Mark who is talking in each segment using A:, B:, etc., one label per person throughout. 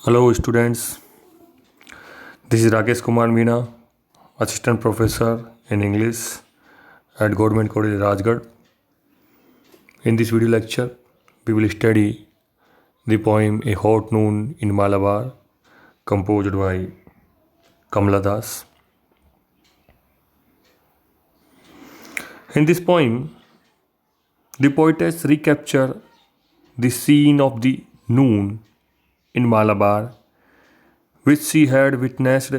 A: Hello students, this is Rakesh Kumar Meena, Assistant Professor in English at Government College Rajgarh. In this video lecture, we will study the poem A Hot Noon in Malabar, composed by Kamala Das. In this poem, the poetess recaptures the scene of the noon in Malabar, which she had witnessed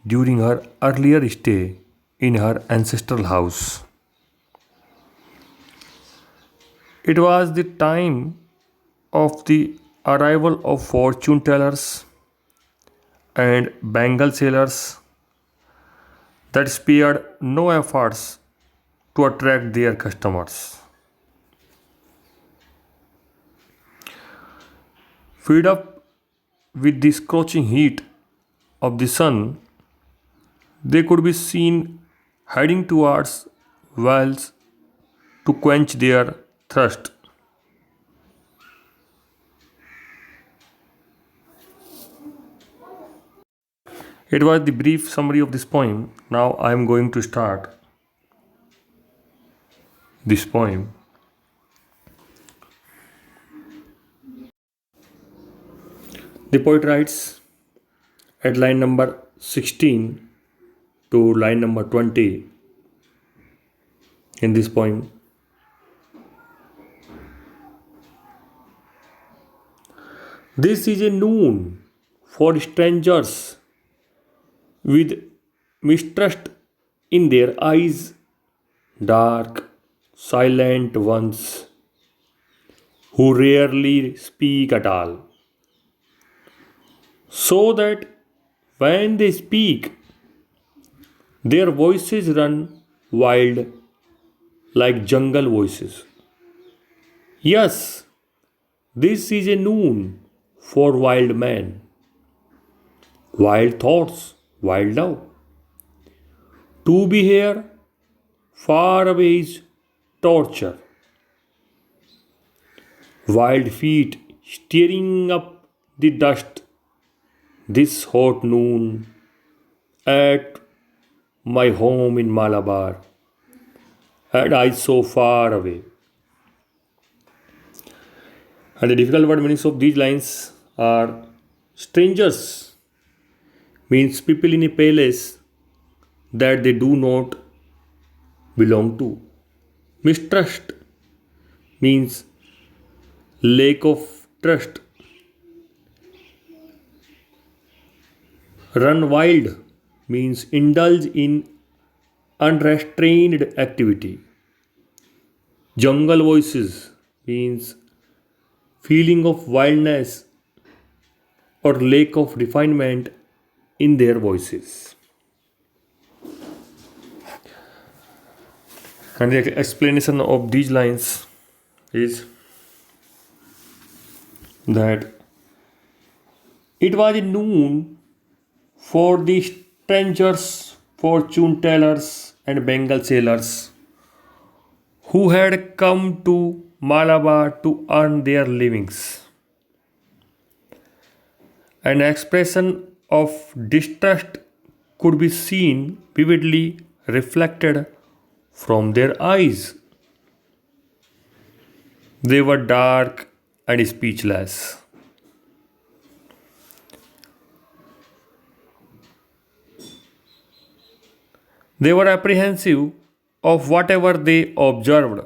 A: during her earlier stay in her ancestral house. It was the time of the arrival of fortune tellers and bangle sellers that spared no efforts to attract their customers. Fed up with the scorching heat of the sun, they could be seen heading towards wells to quench their thirst. It was the brief summary of this poem. Now I am going to start this poem. The poet writes at line number 16 to line number 20 in this poem. This is a noon for strangers with mistrust in their eyes, dark, silent ones who rarely speak at all, so that when they speak, their voices run wild like jungle voices. Yes, this is a noon for wild men, wild thoughts, wild love. To be here far away is torture. Wild feet stirring up the dust this hot noon at my home in Malabar, and I so far away. And the difficult word meanings of these lines are: strangers means people in a palace that they do not belong to. Mistrust means lack of trust. Run wild means indulge in unrestrained activity. Jungle voices means feeling of wildness or lack of refinement in their voices. And the explanation of these lines is that it was a noon for the strangers, fortune tellers, and bangle sellers who had come to Malabar to earn their livings. An expression of distrust could be seen vividly reflected from their eyes. They were dark and speechless. They were apprehensive of whatever they observed.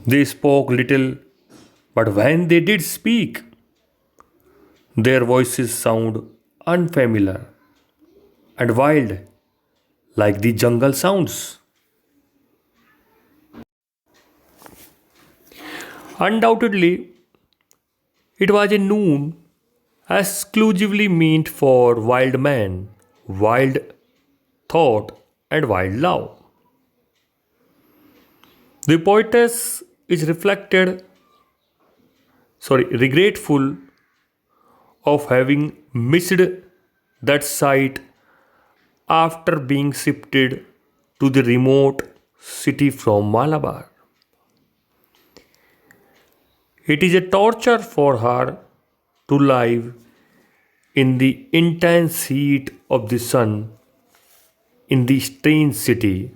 A: They spoke little, but when they did speak, their voices sound unfamiliar and wild, like the jungle sounds. Undoubtedly, it was a noon exclusively meant for wild men, wild thought, and wild love. The poetess is regretful of having missed that sight after being shifted to the remote city from Malabar. It is a torture for her to live in the intense heat of the sun in the strange city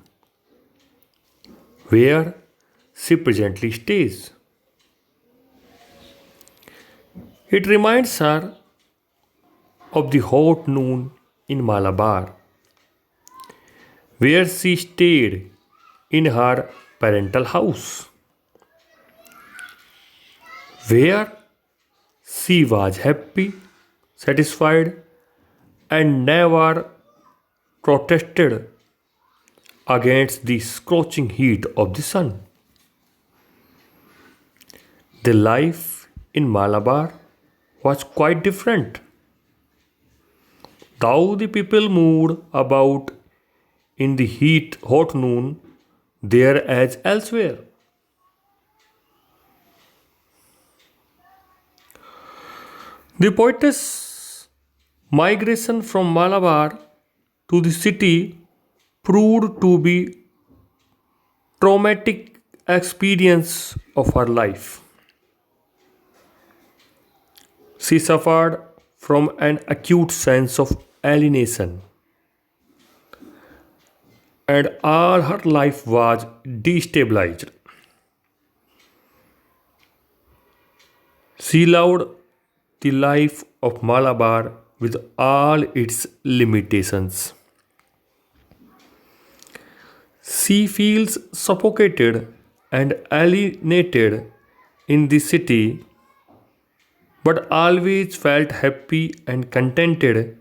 A: where she presently stays. It reminds her of the hot noon in Malabar, where she stayed in her parental house, where she was happy, satisfied, and never protested against the scorching heat of the sun. The life in Malabar was quite different. Though the people moved about in the hot noon there as elsewhere. The poetess' migration from Malabar to the city proved to be traumatic experience of her life. She suffered from an acute sense of alienation, and all her life was destabilized. She loved the life of Malabar with all its limitations. She feels suffocated and alienated in the city, but always felt happy and contented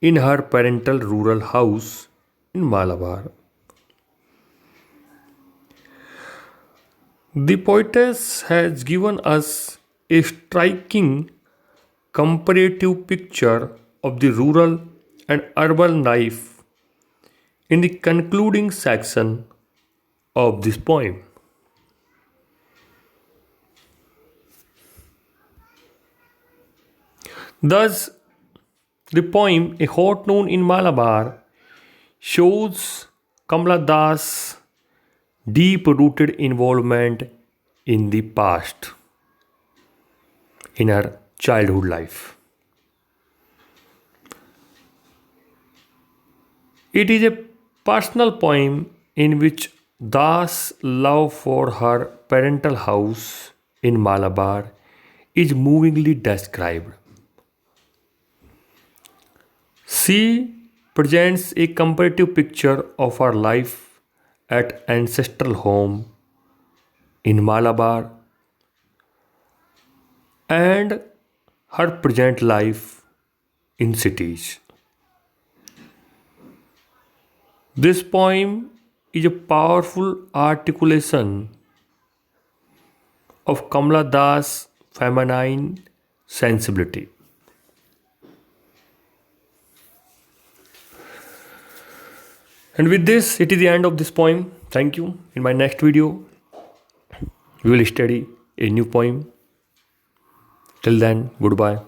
A: in her parental rural house in Malabar. The poetess has given us a striking comparative picture of the rural and urban life in the concluding section of this poem. Thus, the poem A Hot Noon in Malabar shows Kamala Das' deep rooted involvement in the past, in her childhood life. It is a personal poem in which Das' love for her parental house in Malabar is movingly described. She presents a comparative picture of her life at ancestral home in Malabar and her present life in cities. This poem is a powerful articulation of Kamala Das' feminine sensibility. And with this, it is the end of this poem. Thank you. In my next video, we will study a new poem. Till then, goodbye.